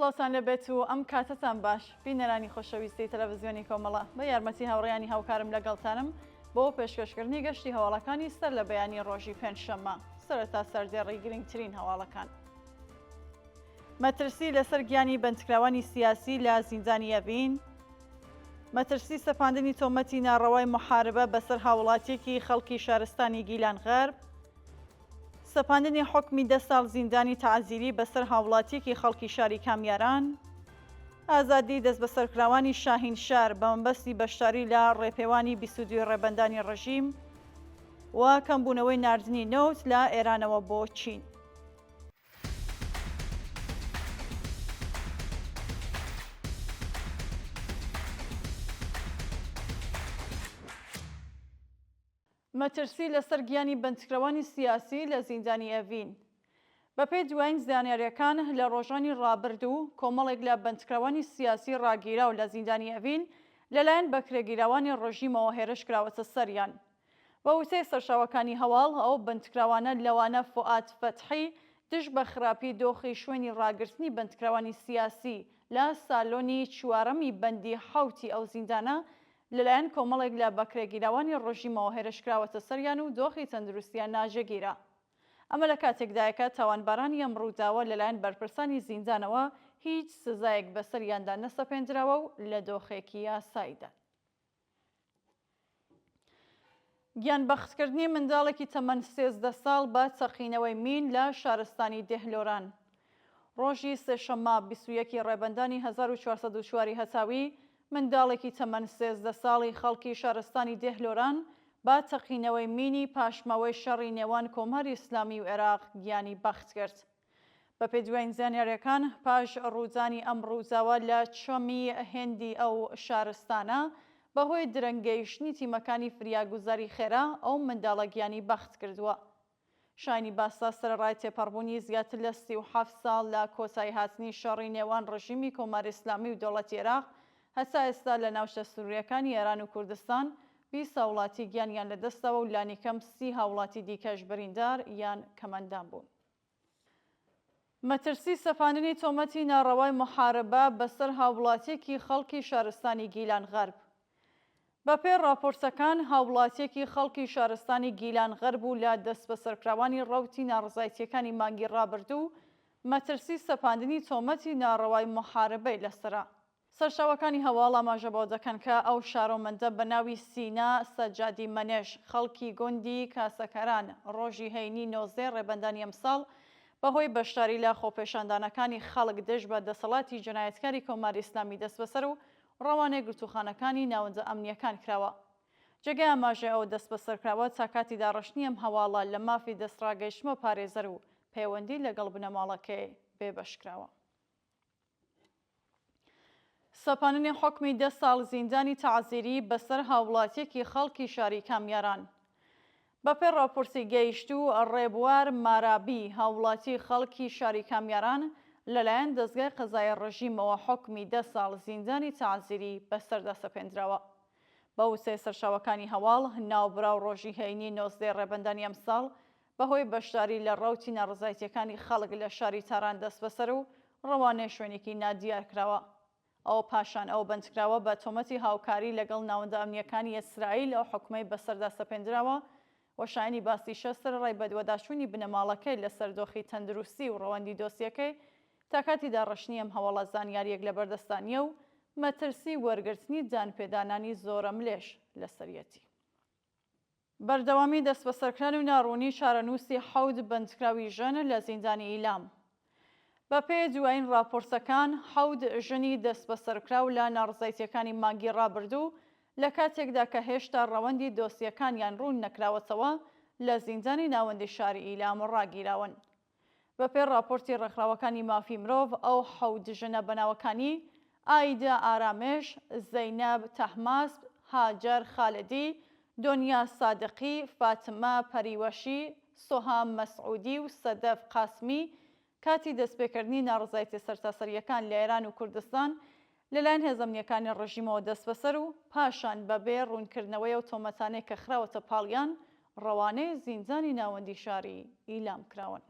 سڵاتان لەبێت و ئەم کاتتان باش بینەرانی خۆشەویستی تەلەڤیزیۆنی کۆمەڵە بە یارمەتی هاوڕێیانی هاوکارم لەگەڵتانم بۆ پێشکەشکردنی گەشتی هەواڵەکانی سەر لە بەیانی ڕۆژی پێنجشەممە سەرەتا سەردێڕی گرنگترین هەواڵەکان. مەترسی لەسەر گیانی بەندکراوانی سیاسی لە زیندانی ئەڤین، مەترسی سەپاندنی تۆمەتی ناڕەوای محاربە بەسەر هاوڵاتیەکی خەڵکی شارستانی گیلان غەرب، سەپاندنی حکمی 10 ساڵ زیندانی تەعەزیری بەسەر هاوڵاتیەکی خەڵکی شاری کامیاران، ئازادی دەست بەسەرکراوانی شاهین شار بە مەبەستی بەشداری لە ڕێپێوانی 22 ڕێبەندانی ڕەژیم و کەمبوونەوەی ناردنی نەوت لە ئێرانەوە بۆ چین. مەترسی لەسەر گیانی بەندکراوانی سیاسی لە زیندانی ئەڤین. بەپێی دوایین زانیاریەکان لە ڕۆژانی ڕابردوو کۆمەڵێک لە بەندکراوانی سیاسی ڕاگیرا و لە زیندانی ئەڤین لەلایەن بەکرێگیراوانی ڕۆژیمەوە هێرش کراوەتە سەریان. بە وتەی سەرچاوەکانی هەواڵ ئەو بەندکراوانە لەوانە فوئاد فەتحی دژ بە خراپی دۆخی شوێنی ڕاگررتنی بەندکراوانی سیاسی لە سالۆنی چوارەمی بەندی حوتی ئەو زیندانە لەلایەن کۆمەڵێک لە بەکرێگیراوانی ڕۆژیمەوە هێرشکراوەتە سەریان و دۆخی تەندروستیان ناژەگیرە. ئەمە لە کاتێکدایەکە تاوانبارانی ئەم ڕووداوە لەلایەن بەرپرسانی زیندانەوە هیچ سزایەک بەسەریاندا نەسەپێنراوە و لە دۆخێکی یاساییدا. گیانبەختکردنی منداڵێکی تەمەن 13 ساڵ بە چەقینەوەی مین لە شارستانی دێهلۆران. ڕۆژی سێشەممە 21 ڕێبەندانی 1404 هەتاوی منداڵێکی تەمەن 13 ساڵی خەڵکی شارستانی دێهلۆران با تەقینەوەی مینی پاشماوەی شەڕی نێوان کۆماری ئیسلامی و عێراق گیانی بەخت کرد. بە پێی دوایین زانیاریەکان پاش ڕوودانی ئەم ڕووداوە لە چەمی هێندی ئەو شارستانە بەهۆی درەنگەیشتنی تیمەکانی فریاگوزاری خێرا ئەو منداڵە گیانی بەخت کردووە. شایانی باسا سەرەڕای تێپەڕبوونی زیاتر لە 37 ساڵ لە کۆتایی هاتنی شەڕی نێوان ڕژیمی کۆماری ئیسلامی و دەوڵەتی عێراق هەتا ئێستا لە ناوچە سووریەکانی ئێران و کوردستان 20 هاوڵاتی گیانیان لەدەستەوە و لانیکەم 30 هاوڵاتی دیکەش بریندار یان کەمەندان بوون. مەترسی سەپاندنی تۆمەتی ناڕەوای محاربە بەسەر هاوڵاتیەکی خەڵکی شارستانی گیلان غەرب. بەپێی راپۆرتەکان هاوڵاتیەکی خەڵکی شارستانی گیلان غەرب و لە دەست بەسەرکراوانی ڕەوتی ناڕزایەتیەکانی مانگی ڕابردوو مەترسی سەپاندنی تۆمەتی ناڕەوای محاربەی لەسرە. سەرچاوەکانی هەواڵ ئاماژە بۆ دەکەن کە ئەو شارۆمەندە بە ناوی سینا سەجادی مەنێش خەڵکی گوندی کاسەکەران ڕۆژی هەینی 19 ڕێبەندانی ئەمساڵ بەهۆی بەشداری لە خۆپێشاندانەکانی خەڵک دژ بە دەسەڵاتی جەنایەتکاری کۆماری ئیسلامی دەست بەسەر و ڕەوانەی گرتوخانەکانی ناوەندە ئەمنیەکان کراوە. جێگای ئاماژە ئەو دەست بەسەرکراوە تا کاتی داڕشتنی ئەم هەواڵە لە مافی دەستڕاگەیشتنەوە پارێزەر و پەیوەندی لەگەڵ بنەماڵەکەی بێبەشکراوە. سەپاندنی حکمی 10 ساڵ زیندانی تەعەزیری بەسەر هاوڵاتیەکی خەڵکی شاری کامیاران. بەپێی راپۆرتی گەیشتوو ڕێبوار مارابی هاوڵاتی خەڵکی شاری کامیاران لەلایەن دەستگای قەزای ڕژیمەوە حکمی 10 ساڵ زیندانی تەعەزیری بەسەردا سەپێنراوە. بە وتەی سەرچاوەکانی هەواڵ ناوبراو ڕۆژی هەینی 19 ڕێبەندانی ئەمساڵ بەهۆی بەشداری لە ڕەوتی ناڕزایەتیەکانی خەڵک لە شاری تاران دەست بەسەر و ڕەوانەی شوێنێکی نادیار کراوە. ئەو پاشان ئەو بەندکراوە بە تۆمەتی هاوکاری لەگەڵ ناوەندە ئەمنیەکانی ئیسرائیل ئەو حکومەی بەسەردا سەپێنراوە و شایانی باسیشە سەرڕای بەدوەداچوونی بنەماڵەکەی لەسەر دۆخی تەندروستی و ڕەوەندی دۆسیەکەی تا کاتی داڕشتنی ئەم هەواڵە زانیاریەک لە بەردەستانیە و مەترسی وەرگرتنی دانپێدانانی زۆرە ملێش لەسەریەتی. بەردەوامی دەست بەسەرکران و ناڕوونی چارەنووسی 7 بەندکراوی ژن لە زیندانی ئیلام. بەپێی دوایین راپۆرتەکان 7 ژنی دەست بەسەرکراو لە ناڕزایەتیەکانی مانگی ڕابردوو لە کاتێکدا کە هێشتا ڕەوەندی دۆسیەکانیان ڕوون نەکراوەتەوە لە زیندانی ناوەندی شاری ئیلام ڕاگیراون. بەپێی راپۆرتی ڕێکخراوەکانی مافی مرۆڤ ئەو 7 ژنە بەناوەکانی ئایدا ئارامێش، زەینەب تەحماسب، هاجەر خالدی، دۆنیا سادقی، فاتمە پەریوەشی، سۆهام مەسعودی و سەدەف قاسمی کاتی دەستپێکردنی ناڕزایەتی سەرتاسەریەکان لە ئێران و کوردستان لەلایەن هێزەمنیەکانی ڕژیمەوە دەست بەسەر و پاشان بەبێ ڕوونکردنەوەی ئەو تۆمەتانەی کە خراوەتە پاڵیان ڕەوانەی زیندانی ناوەندی شاری ئیلام کراون.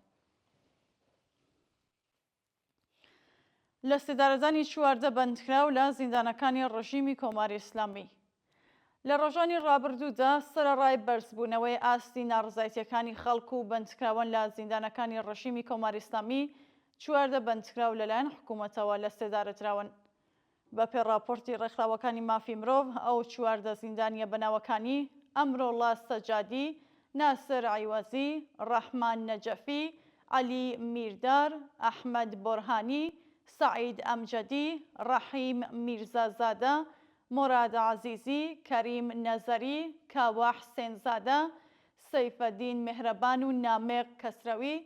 لە سێدارەزانی چواردە بەندکراو لە زیندانەکانی ڕژیمی کۆماری ئیسلامی. لە ڕۆژانی ڕابردوودا سەرەڕای بەرزبوونەوەی ئاستی ناڕزایەتیەکانی خەڵکو و بەندکراون لە زیندانەکانی ڕژیمی کۆماری ئیسلامی چواردە بەندکراو لەلایەن حکوومەتەوە لە سێدارەدراون. بەپێ راپۆرتی ڕێکخراوەکانی مافی مرۆڤ ئەو چواردە زیندانیە بەناوەکانی ئەمرۆڵا سەجادی، ناسر عیوەزی، ڕەحمان نەجەفی، عەلی میردار، ئەحمەد بۆرهانی، سەعید ئەمجەدی، ڕەحیم میرزازادە، مۆراد عەزیزی، کەریم نەزەری، کاوە حسێنزادە، سەیفەدین میهرەبان و نامێق کەسرەوی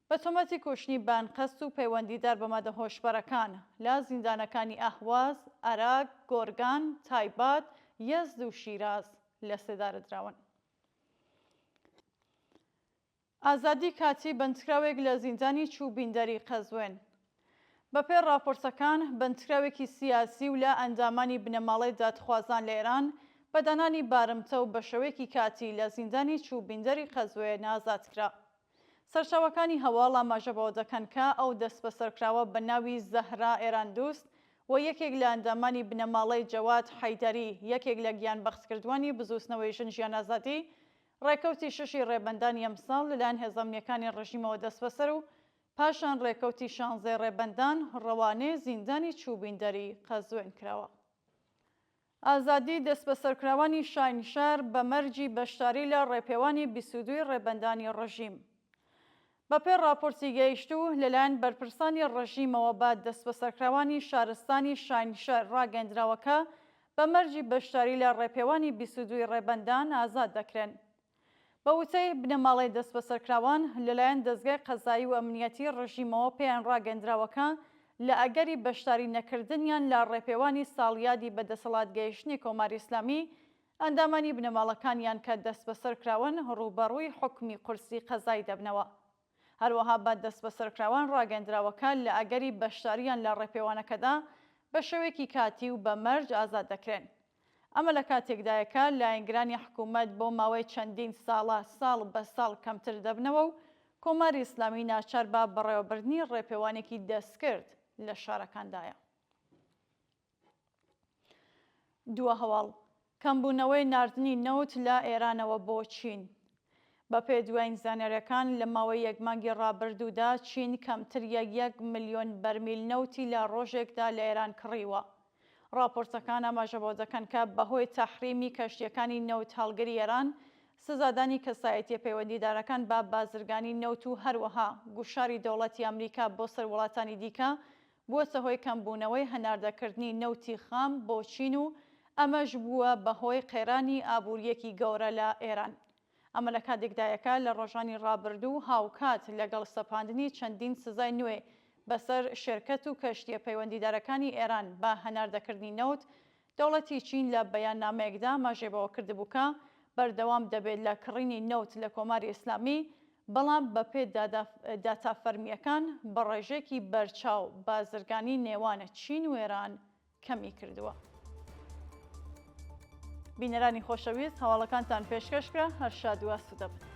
بە تۆمەتی کوشتنی بانقەست و پەیوەندیدار بە مادە هۆشبەرەکان لە زیندانەکانی ئەهواز، ئەراک، گۆرگان، تایبات، یەزد و شیراز لە سێدارەدراون. ئازادی کاتی بەندکراوێک لە زیندانی چووبیندەری قەزوێن. بەپێ راپۆرتەکان بەندکراوێکی سیاسی و لە ئەندامانی بنەماڵەی دادخوازان لە ئێران بە دانانی بارمتە و بە شێوەیەکی کاتی لە زیندانی چووبیندەری قەزوێن ئازاد کرا. سەرچاوەکانی هەواڵ ئاماژە بەوە دەکەن کە ئەو دەست بەسەرکراوە بە ناوی زەهرا ئێراندوست و یەکێک لە ئەندامانی بنەماڵەی جەواد حەیدەری، یەکێک لە گیانبەختکردوانی بزوسنەوەی ژن ژیان ئازادی، ڕێکەوتی شەشی ڕێبەندانی ئەمساڵ لەلایەن هێزەمنیەکانی ڕژیمەوە دەست بەسەر و پاشان ڕێکەوتی 16 ڕێبەندان ڕەوانەی زیندانی چووبیندەری قەزوێن کراوە. ئازادی دەست بەسەرکراوانی شاینشار بە مەرجی بەشداری لە ڕێپێوانی 22 ڕێبەندانی ڕژیم. بەپێ راپۆرتی گەیشتوو لەلایەن بەرپرسانی ڕژیمەوە با دەست بەسەرکراوانی شارستانی شاینشار ڕاگەندراوەکە بە مەرجی بەشداری لە ڕێپێوانی 22 ڕێبەندان ئازاد دەکرێن. بە وتەی بنەماڵەی دەست بەسەرکراوان لەلایەن دەستگای قەزایی و ئەمنیەتی ڕژیمەوە پێیان ڕاگەندراوەکە لە ئەگەری بەشداری نەکردنیان لە ڕێپێوانی ساڵیادی بەدەسەڵات گەیشتنی کۆماری ئیسلامی، ئەندامانی بنەماڵەکانیان کە دەست بەسەرکراون ڕوبەڕووی حوکمی قورسی قەزایی دەبنەوە. هەروەها بە دەست بەسەرکراوان ڕاگەندراوەکە لە ئەگەری بەشداریان لە ڕێپێوانەکەدا بە شێوەیەکی کاتی و بە مەرج ئازاد دەکرێن. ئەمە لە کاتێکدایەکە لایەنگرانی حکوومەت بۆ ماوەی چەندین ساڵە ساڵ بە ساڵ کەمتر دەبنەوە و کۆماری ئیسلامی ناچار بە بەڕێوەبردنی ڕێپێوانێکی دەستکرد لە شارەکاندایە. دووە هەواڵ کەمبوونەوەی ناردنی نەوت لە ئێرانەوە بۆ چین. بەپێ دوایین زانیاریەکان لە ماوەی یەک مانگی ڕابردوودا چین کەمتر 1 ملیۆن بەرمیل نەوتی لە ڕۆژێکدا لە ئێران کڕیوە. راپۆرتەکان ئاماژە بۆ دەکەن کە بەهۆی تەحریمی کەشتیەکانی نەوت هەڵگری ئێران، سزادانی کەسایەتیە پەیوەندیدارەکان بە بازرگانی نەوت و هەروەها گوشاری دەوڵەتی ئەمریکا بۆ سەر وڵاتانی دیکە بووەتە هۆی کەمبوونەوەی هەناردەکردنی نەوتی خام بۆ چین و ئەمەش بووە بەهۆی قێرانی ئابوووریەکی گەورە لە ئێران. ئەمە لە کاتێکدایەکە لە ڕۆژانی ڕابردوو هاوکات لەگەڵ سەپاندنی چەندین سزای نوێ بەسەر شێرکەت و کەشتیە پەیوەندیدارەکانی ئێران بە هەناردەکردنی نەوت، دەوڵەتی چین لە بەیاننامەیەکدا ماژێبەوە کردبووکە بەردەوام دەبێت لە کڕینی نەوت لە کۆماری ئیسلامی، بەڵام بەپێ داتافەرمیەکان بە ڕێژێکی بەرچاو بازرگانی نێوانە چین و ئێران کەمی کردووە. بینەرانی خۆشەویست، هەواڵەکانتان پێشکەشکرا، هەر شاد و ئاسوودە بن.